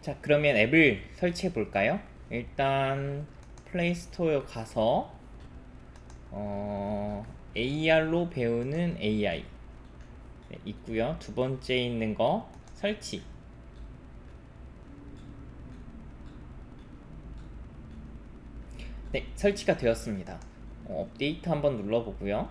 자, 그러면 앱을 설치해 볼까요? 일단 플레이스토어에 가서 AR로 배우는 AI 네, 있고요. 두 번째 있는 거 설치. 네, 설치가 되었습니다. 업데이트 한번 눌러보고요.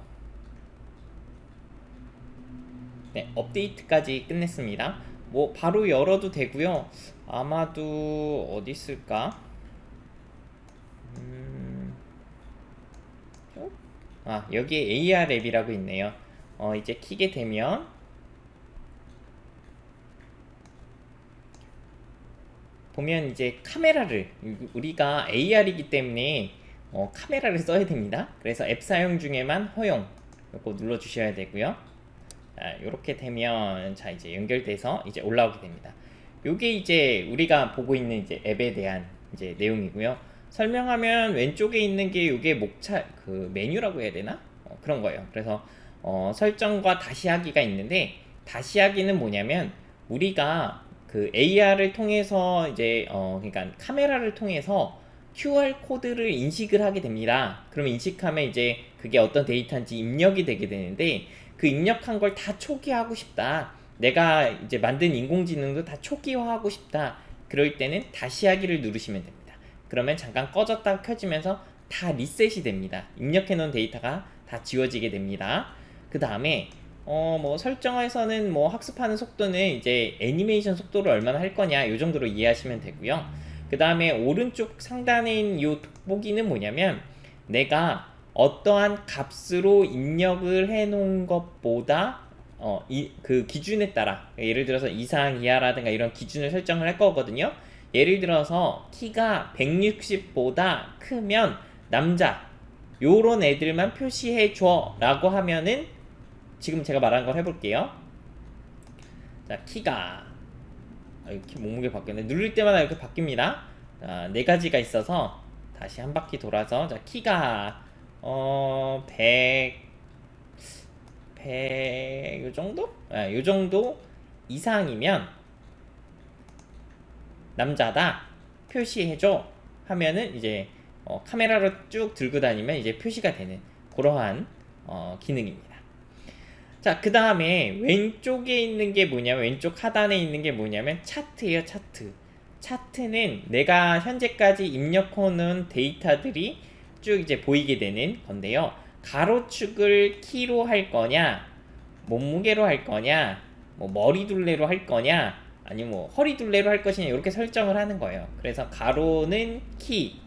네, 업데이트까지 끝냈습니다. 뭐 바로 열어도 되고요. 아마도 어디 있을까? 여기에 AR 앱이라고 있네요. 이제 키게 되면 보면 이제 카메라를, 우리가 AR이기 때문에 카메라를 써야 됩니다. 그래서 앱 사용 중에만 허용 이거 눌러 주셔야 되고요. 자, 이렇게 되면 자 이제 연결돼서 이제 올라오게 됩니다. 요게 이제 우리가 보고 있는 이제 앱에 대한 이제 내용이고요. 설명하면 왼쪽에 있는 게 요게 목차 그 메뉴라고 해야 되나? 그런 거예요. 그래서 설정과 다시 하기가 있는데, 다시 하기는 뭐냐면 우리가 그 AR을 통해서 이제 그러니까 카메라를 통해서 QR 코드를 인식을 하게 됩니다. 그러면 인식하면 이제 그게 어떤 데이터인지 입력이 되게 되는데, 그 입력한 걸 다 초기화하고 싶다. 내가 이제 만든 인공지능도 다 초기화하고 싶다. 그럴 때는 다시 하기를 누르시면 됩니다. 그러면 잠깐 꺼졌다가 켜지면서 다 리셋이 됩니다. 입력해 놓은 데이터가 다 지워지게 됩니다. 그 다음에 뭐 설정에서는 뭐 학습하는 속도는 이제 애니메이션 속도를 얼마나 할 거냐 요 정도로 이해하시면 되고요. 그 다음에 오른쪽 상단에 있는 이 돋보기는 뭐냐면 내가 어떠한 값으로 입력을 해 놓은 것보다 그 기준에 따라, 예를 들어서 이상 이하라든가 이런 기준을 설정을 할 거거든요. 예를 들어서 키가 160보다 크면 남자 요런 애들만 표시해 줘 라고 하면은, 지금 제가 말한 걸 해볼게요. 자, 키가 이렇게 몸무게 바뀌었네. 누를 때마다 이렇게 바뀝니다. 자, 네 가지가 있어서 다시 한 바퀴 돌아서, 자, 키가 100 요 정도? 요 정도 이상이면 남자다 표시해줘 하면은 이제 카메라로 쭉 들고 다니면 이제 표시가 되는 그러한 기능입니다. 자, 그 다음에 왼쪽에 있는 게 뭐냐면, 왼쪽 하단에 있는 게 뭐냐면 차트예요. 차트. 차트는 내가 현재까지 입력해놓은 데이터들이 쭉 이제 보이게 되는 건데요. 가로축을 키로 할 거냐, 몸무게로 할 거냐, 뭐 머리 둘레로 할 거냐, 아니면 뭐 허리 둘레로 할 것이냐, 이렇게 설정을 하는 거예요. 그래서 가로는 키,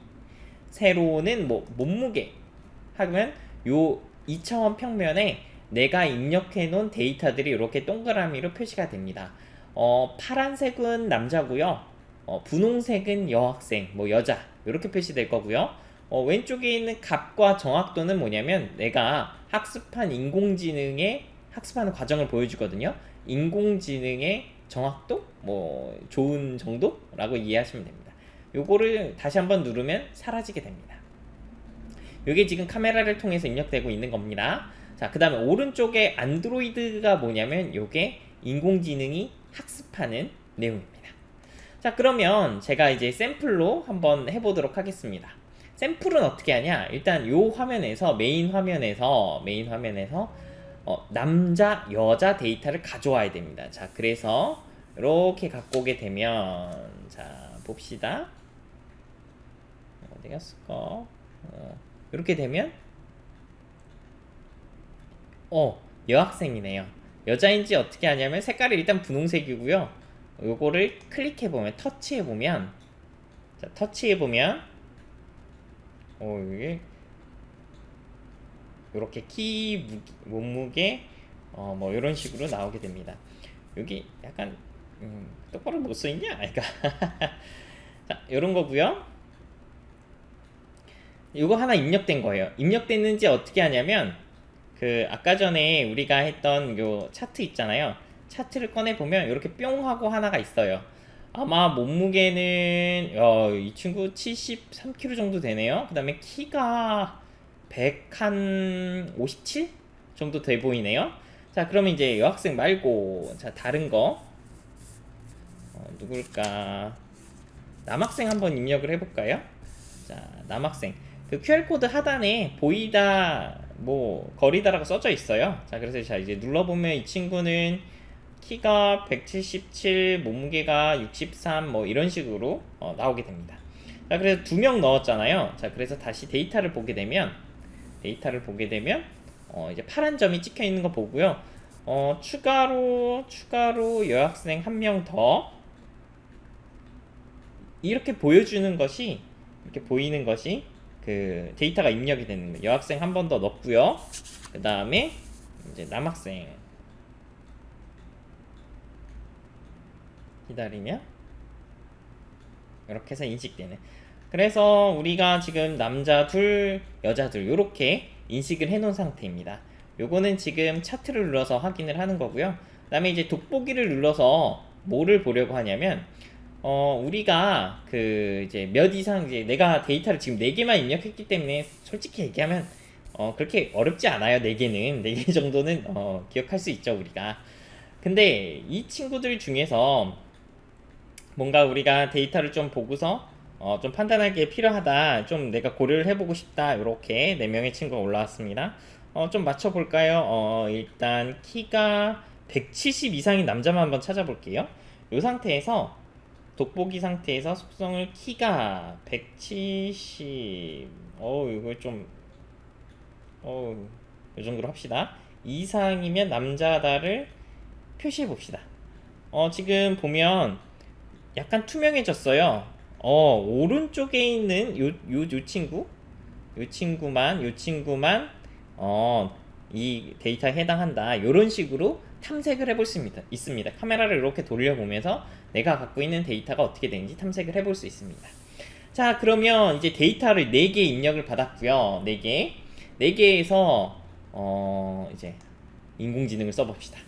세로는 뭐 몸무게 하면 요 2차원 평면에 내가 입력해 놓은 데이터들이 이렇게 동그라미로 표시가 됩니다. 파란색은 남자고요. 분홍색은 여학생, 뭐 여자 이렇게 표시될 거고요. 왼쪽에 있는 값과 정확도는 뭐냐면 내가 학습한 인공지능의 학습하는 과정을 보여주거든요. 인공지능의 정확도, 뭐 좋은 정도라고 이해하시면 됩니다. 요거를 다시 한번 누르면 사라지게 됩니다. 이게 지금 카메라를 통해서 입력되고 있는 겁니다. 자, 그 다음에 오른쪽에 안드로이드가 뭐냐면 요게 인공지능이 학습하는 내용입니다. 자, 그러면 제가 이제 샘플로 한번 해보도록 하겠습니다. 샘플은 어떻게 하냐? 일단 요 화면에서 메인 화면에서 남자 여자 데이터를 가져와야 됩니다. 자, 그래서 이렇게 갖고 오게 되면, 자 봅시다. 어디 갔을까? 이렇게 되면 여학생이네요. 여자인지 어떻게 하냐면 색깔이 일단 분홍색이고요. 요거를 클릭해보면, 터치해보면, 자, 터치해보면 이게 요렇게 키, 몸무게 뭐 이런 식으로 나오게 됩니다. 여기 약간 똑바로 못 써있냐? 그러니까 자, 요런 거고요. 요거 하나 입력된 거예요. 입력됐는지 어떻게 하냐면, 그 아까 전에 우리가 했던 요 차트 있잖아요. 차트를 꺼내 보면 이렇게 뿅 하고 하나가 있어요. 아마 몸무게는 이 친구 73kg 정도 되네요. 그 다음에 키가 157 정도 돼 보이네요. 자, 그러면 이제 여학생 말고, 자, 다른 거 누굴까? 남학생 한번 입력을 해볼까요? 자, 남학생. 그 QR코드 하단에 보이다, 뭐, 거리다라고 써져 있어요. 자, 그래서 자, 이제 눌러보면 이 친구는 키가 177, 몸무게가 63, 뭐, 이런 식으로 나오게 됩니다. 자, 그래서 2명 넣었잖아요. 자, 그래서 다시 데이터를 보게 되면, 이제 파란 점이 찍혀 있는 거 보고요. 추가로 여학생 1명 더, 이렇게 보이는 것이 그 데이터가 입력이 되는 거예요. 여학생 한 번 더 넣고요. 그 다음에 이제 남학생 기다리면 이렇게 해서 인식되는. 그래서 우리가 지금 남자 둘, 여자 둘 이렇게 인식을 해놓은 상태입니다. 요거는 지금 차트를 눌러서 확인을 하는 거고요. 그 다음에 이제 돋보기를 눌러서 뭐를 보려고 하냐면 우리가 그 이제 몇 이상 이제 내가 데이터를 지금 4개만 입력했기 때문에 솔직히 얘기하면 그렇게 어렵지 않아요. 4개는 4개 정도는 기억할 수 있죠, 우리가. 근데 이 친구들 중에서 뭔가 우리가 데이터를 좀 보고서 좀 판단하기에 필요하다, 좀 내가 고려를 해보고 싶다, 이렇게 4명의 친구가 올라왔습니다. 좀 맞춰볼까요? 일단 키가 170 이상인 남자만 한번 찾아볼게요. 이 상태에서 돋보기 상태에서 속성을 키가 170, 이거 좀 이 정도로 합시다. 이상이면 남자다를 표시해 봅시다. 지금 보면 약간 투명해졌어요. 오른쪽에 있는 요 친구만 이 데이터에 해당한다, 요런 식으로 탐색을 해볼 수 있습니다. 카메라를 이렇게 돌려보면서 내가 갖고 있는 데이터가 어떻게 되는지 탐색을 해볼 수 있습니다. 자, 그러면 이제 데이터를 4개 입력을 받았고요. 4개에서 이제 인공지능을 써봅시다.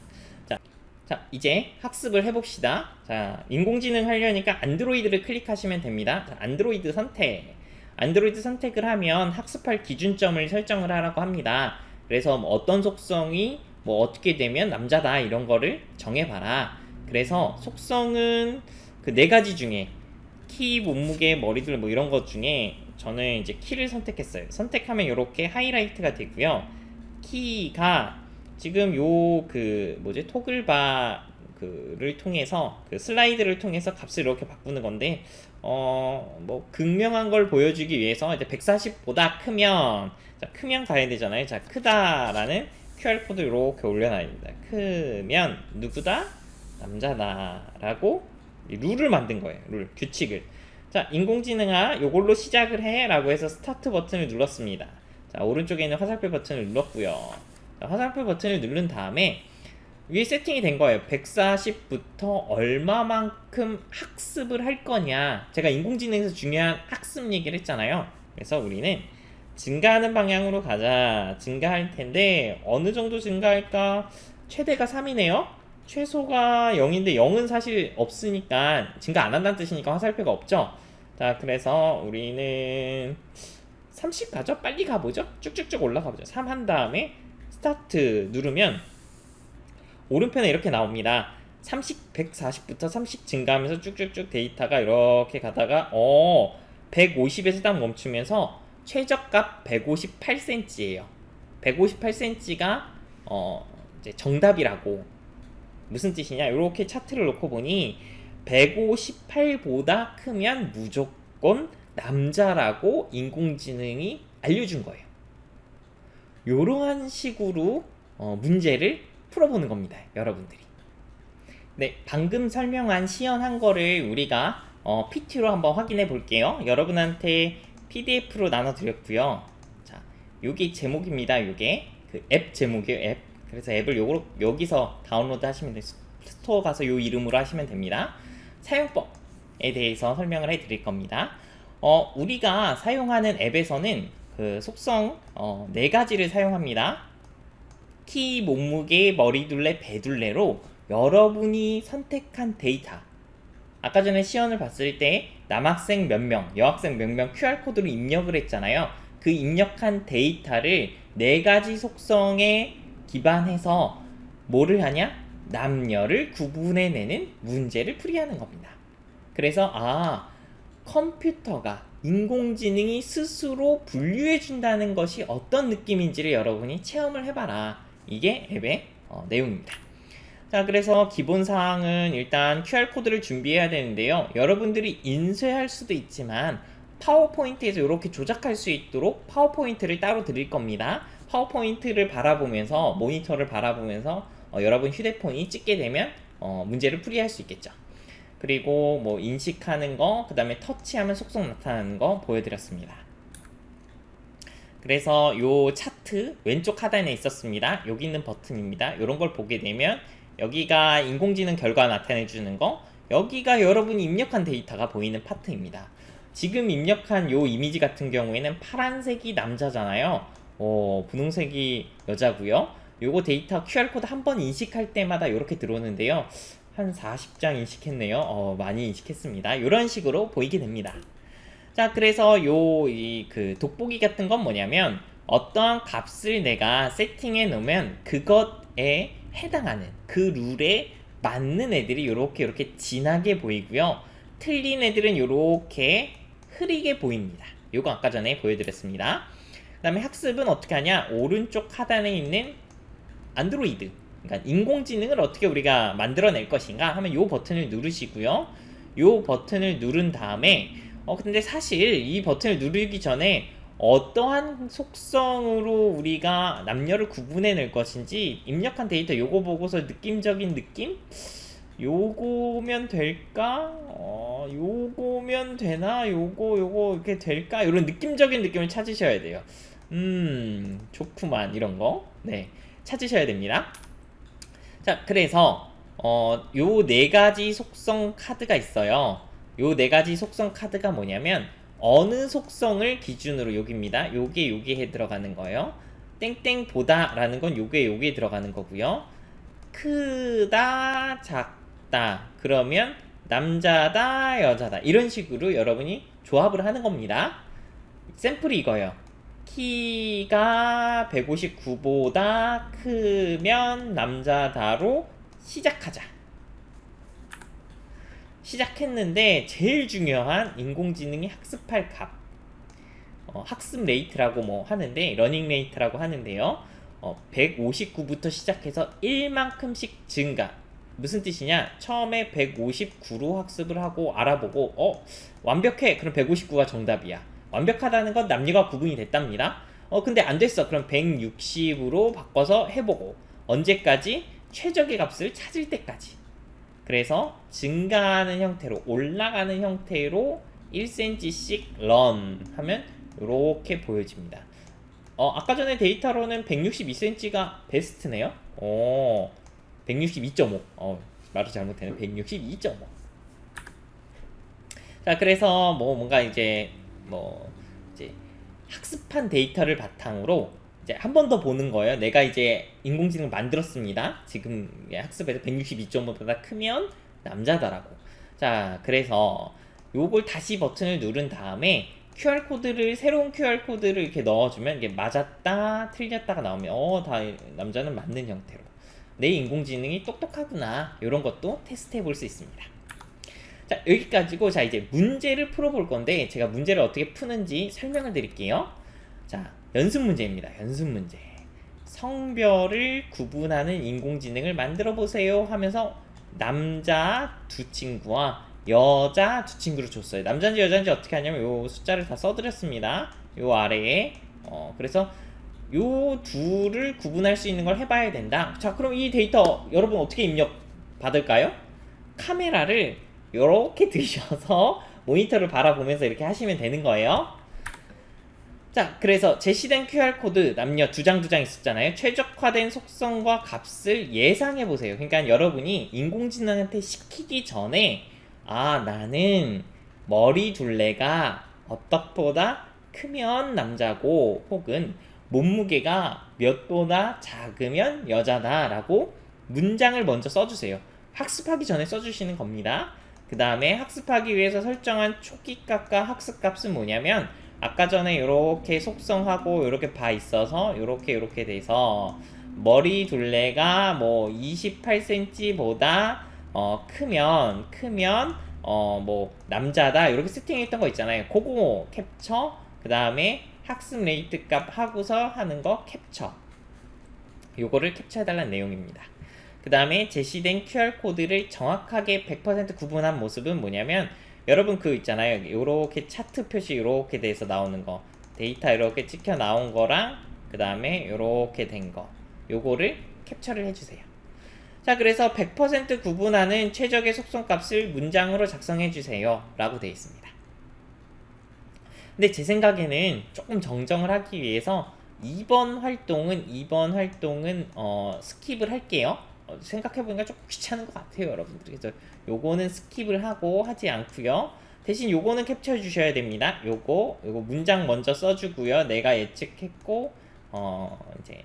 자, 이제 학습을 해봅시다. 자, 인공지능 하려니까 안드로이드를 클릭하시면 됩니다. 자, 안드로이드 선택을 하면 학습할 기준점을 설정을 하라고 합니다. 그래서 뭐 어떤 속성이 뭐 어떻게 되면 남자다, 이런 거를 정해봐라. 그래서 속성은 그 4가지 중에 키, 몸무게, 머리둘 뭐 이런 것 중에 저는 이제 키를 선택했어요. 선택하면 이렇게 하이라이트가 되고요. 키가 지금 토글바를 통해서 그 슬라이드를 통해서 값을 이렇게 바꾸는 건데, 뭐 극명한 걸 보여주기 위해서 이제 140보다 크면, 자, 크면 가야 되잖아요. 자, 크다라는 QR코드 이렇게 올려놔야 됩니다. 크면 누구다? 남자다라고 룰을 만든 거예요. 규칙을. 자, 인공지능아, 요걸로 시작을 해 라고 해서 스타트 버튼을 눌렀습니다. 자, 오른쪽에 있는 화살표 버튼을 눌렀고요. 자, 화살표 버튼을 누른 다음에 위에 세팅이 된 거예요. 140부터 얼마만큼 학습을 할 거냐. 제가 인공지능에서 중요한 학습 얘기를 했잖아요. 그래서 우리는 증가하는 방향으로 가자. 증가할 텐데 어느 정도 증가할까? 최대가 3이네요. 최소가 0인데 0은 사실 없으니까 증가 안 한다는 뜻이니까 화살표가 없죠. 자, 그래서 우리는 30 가죠? 빨리 가보죠. 쭉쭉쭉 올라가보죠. 3 한 다음에 스타트 누르면 오른편에 이렇게 나옵니다. 140부터 30 증가하면서 쭉쭉쭉 데이터가 이렇게 가다가 150에서 딱 멈추면서 최저값 158cm예요. 158cm가 이제 정답이라고. 무슨 뜻이냐? 이렇게 차트를 놓고 보니 158보다 크면 무조건 남자라고 인공지능이 알려준 거예요. 이러한 식으로 문제를 풀어보는 겁니다, 여러분들이. 네, 방금 설명한 시연한 거를 우리가 PT로 한번 확인해 볼게요. 여러분한테 PDF로 나눠드렸고요. 자, 요게 제목입니다. 요게 그 앱 제목이에요. 앱. 그래서 앱을 여기서 다운로드 하시면 돼요. 스토어 가서 요 이름으로 하시면 됩니다. 사용법에 대해서 설명을 해 드릴 겁니다. 우리가 사용하는 앱에서는 그 속성 4가지를 사용합니다. 키, 몸무게, 머리둘레, 배둘레로 여러분이 선택한 데이터, 아까 전에 시연을 봤을 때 남학생 몇 명, 여학생 몇 명 QR코드로 입력을 했잖아요. 그 입력한 데이터를 4가지 속성에 기반해서 뭐를 하냐? 남녀를 구분해내는 문제를 풀이하는 겁니다. 그래서 컴퓨터가 인공지능이 스스로 분류해 준다는 것이 어떤 느낌인지를 여러분이 체험을 해봐라. 이게 앱의 내용입니다. 자, 그래서 기본 사항은 일단 QR코드를 준비해야 되는데요. 여러분들이 인쇄할 수도 있지만 파워포인트에서 이렇게 조작할 수 있도록 파워포인트를 따로 드릴 겁니다. 파워포인트를 바라보면서, 모니터를 바라보면서 여러분 휴대폰이 찍게 되면 문제를 풀이할 수 있겠죠. 그리고 뭐 인식하는 거, 그 다음에 터치하면 속성 나타나는 거 보여드렸습니다. 그래서 요 차트 왼쪽 하단에 있었습니다. 여기 있는 버튼입니다. 이런 걸 보게 되면 여기가 인공지능 결과 나타내주는 거, 여기가 여러분이 입력한 데이터가 보이는 파트입니다. 지금 입력한 요 이미지 같은 경우에는 파란색이 남자잖아요. 분홍색이 여자고요. 요거 데이터 QR코드 한 번 인식할 때마다 이렇게 들어오는데요. 한 40장 인식했네요. 많이 인식했습니다. 이런 식으로 보이게 됩니다. 자, 그래서 그 돋보기 같은 건 뭐냐면 어떠한 값을 내가 세팅해 놓으면 그것에 해당하는 그 룰에 맞는 애들이 이렇게 진하게 보이고요. 틀린 애들은 이렇게 흐리게 보입니다. 요거 아까 전에 보여드렸습니다. 그 다음에 학습은 어떻게 하냐? 오른쪽 하단에 있는 안드로이드, 그러니까 인공지능을 어떻게 우리가 만들어낼 것인가 하면 요 버튼을 누르시고요. 요 버튼을 누른 다음에 근데 사실 이 버튼을 누르기 전에 어떠한 속성으로 우리가 남녀를 구분해낼 것인지 입력한 데이터 요거 보고서 느낌적인 느낌? 요거면 될까? 요거면 되나? 요거 이렇게 될까? 이런 느낌적인 느낌을 찾으셔야 돼요. 좋구만, 이런 거. 네, 찾으셔야 됩니다. 자, 그래서 요 네 가지 속성 카드가 있어요. 요 네 가지 속성 카드가 뭐냐면 어느 속성을 기준으로, 여기입니다. 요게 들어가는 거예요. 땡땡보다 라는 건 요게 들어가는 거고요. 크다, 작다, 그러면 남자다, 여자다, 이런 식으로 여러분이 조합을 하는 겁니다. 샘플이 이거예요. 키가 159보다 크면 남자다로 시작하자. 시작했는데 제일 중요한 인공지능이 학습할 값, 학습 레이트라고 뭐 하는데, 러닝 레이트라고 하는데요. 159부터 시작해서 1만큼씩 증가. 무슨 뜻이냐? 처음에 159로 학습을 하고 알아보고 완벽해. 그럼 159가 정답이야. 완벽하다는 건 남녀가 구분이 됐답니다. 근데 안 됐어. 그럼 160으로 바꿔서 해보고, 언제까지? 최적의 값을 찾을 때까지. 그래서 증가하는 형태로, 올라가는 형태로 1cm씩 런 하면 이렇게 보여집니다. 아까 전에 데이터로는 162cm가 베스트네요. 162.5. 말을 잘못했네. 162.5. 자, 그래서 뭔가 이제 학습한 데이터를 바탕으로 이제 한 번 더 보는 거예요. 내가 이제 인공지능을 만들었습니다. 지금 학습에서 162.5보다 크면 남자다라고. 자, 그래서 요걸 다시 버튼을 누른 다음에 새로운 QR코드를 이렇게 넣어주면 이게 맞았다, 틀렸다가 나오면 다 남자는 맞는 형태로. 내 인공지능이 똑똑하구나. 이런 것도 테스트 해볼 수 있습니다. 자, 여기까지고, 자, 이제 문제를 풀어볼 건데, 제가 문제를 어떻게 푸는지 설명을 드릴게요. 자, 연습 문제입니다. 연습 문제. 성별을 구분하는 인공지능을 만들어 보세요 하면서 남자 두 친구와 여자 두 친구를 줬어요. 남자인지 여자인지 어떻게 하냐면 요 숫자를 다 써드렸습니다. 요 아래에. 그래서 요 둘을 구분할 수 있는 걸 해봐야 된다. 자, 그럼 이 데이터 여러분 어떻게 입력 받을까요? 카메라를 이렇게 드셔서 모니터를 바라보면서 이렇게 하시면 되는 거예요. 자, 그래서 제시된 QR코드 남녀 두 장 있었잖아요. 최적화된 속성과 값을 예상해 보세요. 그러니까 여러분이 인공지능한테 시키기 전에 나는 머리 둘레가 어떻보다 크면 남자고, 혹은 몸무게가 몇보다 작으면 여자다 라고 문장을 먼저 써주세요. 학습하기 전에 써주시는 겁니다. 그 다음에 학습하기 위해서 설정한 초기값과 학습값은 뭐냐면, 아까 전에 이렇게 속성하고 이렇게 봐 있어서 이렇게 돼서 머리 둘레가 뭐 28cm보다 크면 뭐 남자다 이렇게 세팅했던 거 있잖아요. 그거 캡처, 그 다음에 학습 레이트 값 하고서 하는 거 캡처, 요거를 캡처해달라는 내용입니다. 그 다음에 제시된 QR코드를 정확하게 100% 구분한 모습은 뭐냐면, 여러분 그 있잖아요, 요렇게 차트 표시 요렇게 돼서 나오는 거, 데이터 이렇게 찍혀 나온 거랑 그 다음에 요렇게 된 거, 요거를 캡처를 해주세요. 자, 그래서 100% 구분하는 최적의 속성값을 문장으로 작성해주세요 라고 되어 있습니다. 근데 제 생각에는 조금 정정을 하기 위해서 2번 활동은 스킵을 할게요. 생각해보니까 조금 귀찮은 것 같아요, 여러분들. 그래서 요거는 스킵을 하고 하지 않고요. 대신 요거는 캡처해 주셔야 됩니다. 요거 문장 먼저 써주고요. 내가 예측했고 이제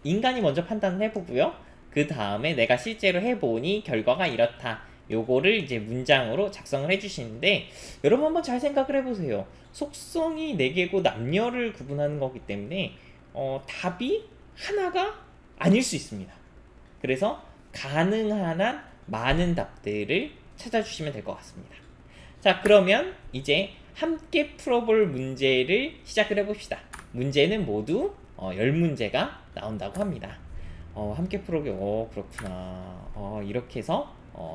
인간이 먼저 판단을 해보고요. 그 다음에 내가 실제로 해보니 결과가 이렇다. 요거를 이제 문장으로 작성을 해주시는데, 여러분 한번 잘 생각을 해보세요. 속성이 4개고 남녀를 구분하는 거기 때문에 답이 하나가 아닐 수 있습니다. 그래서 가능한 한 많은 답들을 찾아주시면 될 것 같습니다. 자, 그러면 이제 함께 풀어볼 문제를 시작을 해봅시다. 문제는 모두 10문제가 나온다고 합니다. 함께 풀어보기, 그렇구나. 이렇게 해서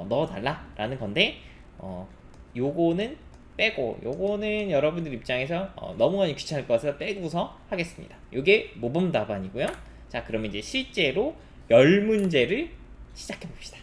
넣어달라 라는 건데, 요거는 빼고, 요거는 여러분들 입장에서 너무 많이 귀찮을 것 같아서 빼고서 하겠습니다. 요게 모범 답안이고요. 자, 그러면 이제 실제로 10문제를 시작해 봅시다.